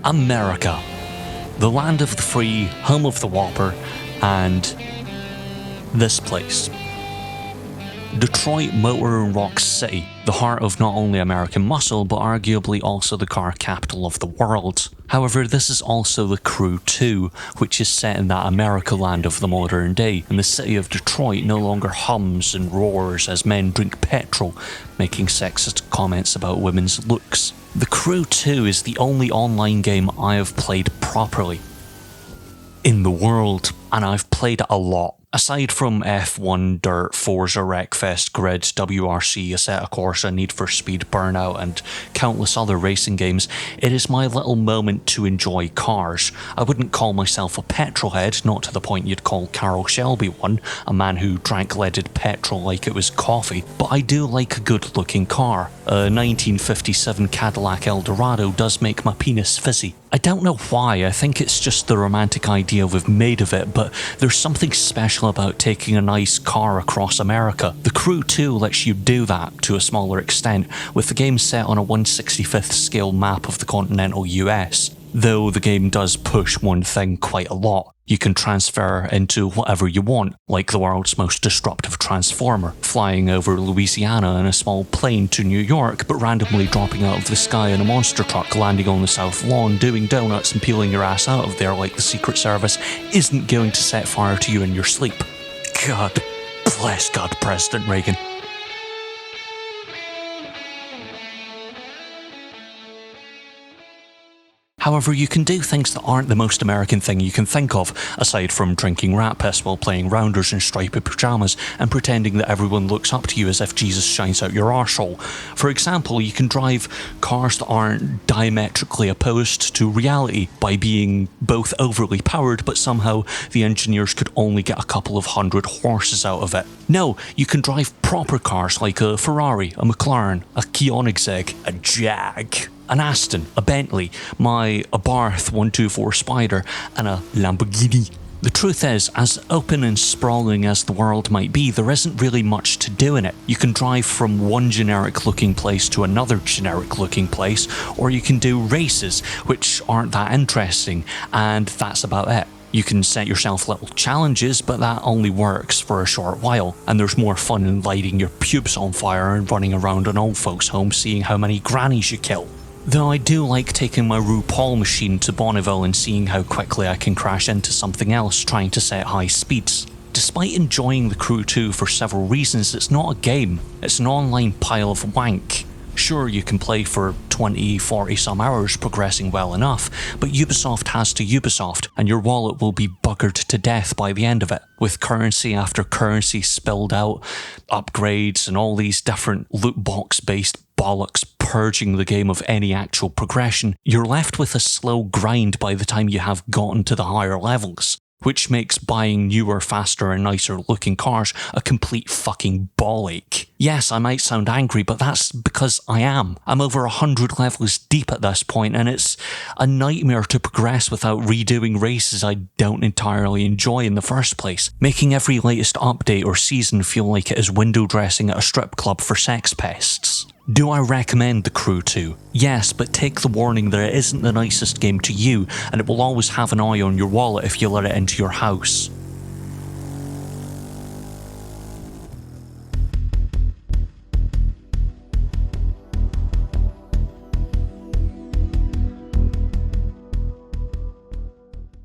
America. The land of the free, home of the Whopper, and this place. Detroit Motor and Rock City, the heart of not only American muscle, but arguably also the car capital of the world. However, this is also the Crew 2, which is set in that America land of the modern day, and the city of Detroit no longer hums and roars as men drink petrol, making sexist comments about women's looks. The Crew 2 is the only online game I have played properly in the world, and I've played it a lot. Aside from F1, Dirt, Forza, Wreckfest, Grid, WRC, Assetto Corsa, Need for Speed, Burnout, and countless other racing games, it is my little moment to enjoy cars. I wouldn't call myself a petrolhead, not to the point you'd call Carroll Shelby one, a man who drank leaded petrol like it was coffee, but I do like a good looking car. A 1957 Cadillac Eldorado does make my penis fizzy. I don't know why, I think it's just the romantic idea we've made of it, but there's something special about taking a nice car across America. The Crew 2 lets you do that to a smaller extent, with the game set on a 1/65th scale map of the continental US. Though the game does push one thing quite a lot. You can transfer into whatever you want, like the world's most disruptive transformer, flying over Louisiana in a small plane to New York, but randomly dropping out of the sky in a monster truck, landing on the South Lawn, doing donuts and peeling your ass out of there like the Secret Service isn't going to set fire to you in your sleep. God bless God, President Reagan. However, you can do things that aren't the most American thing you can think of, aside from drinking rat piss while playing rounders in striped pyjamas and pretending that everyone looks up to you as if Jesus shines out your arsehole. For example, you can drive cars that aren't diametrically opposed to reality by being both overly powered, but somehow the engineers could only get a couple of hundred horses out of it. No, you can drive proper cars like a Ferrari, a McLaren, a Koenigsegg, a Jag, an Aston, a Bentley, my Abarth 124 Spider, and a Lamborghini. The truth is, as open and sprawling as the world might be, there isn't really much to do in it. You can drive from one generic looking place to another generic looking place, or you can do races, which aren't that interesting, and that's about it. You can set yourself little challenges, but that only works for a short while, and there's more fun in lighting your pubes on fire and running around an old folks' home seeing how many grannies you kill. Though I do like taking my RuPaul machine to Bonneville and seeing how quickly I can crash into something else trying to set high speeds. Despite enjoying the Crew 2 for several reasons, it's not a game, it's an online pile of wank. Sure, you can play for 20, 40 some hours progressing well enough, but Ubisoft has to Ubisoft, and your wallet will be buggered to death by the end of it, with currency after currency spilled out, upgrades and all these different loot box based bollocks purging the game of any actual progression. You're left with a slow grind by the time you have gotten to the higher levels, which makes buying newer, faster and nicer looking cars a complete fucking ball ache. Yes, I might sound angry, but that's because I am. I'm over 100 levels deep at this point, and it's a nightmare to progress without redoing races I don't entirely enjoy in the first place, making every latest update or season feel like it is window dressing at a strip club for sex pests. Do I recommend the Crew 2? Yes, but take the warning that it isn't the nicest game to you, and it will always have an eye on your wallet if you let it into your house.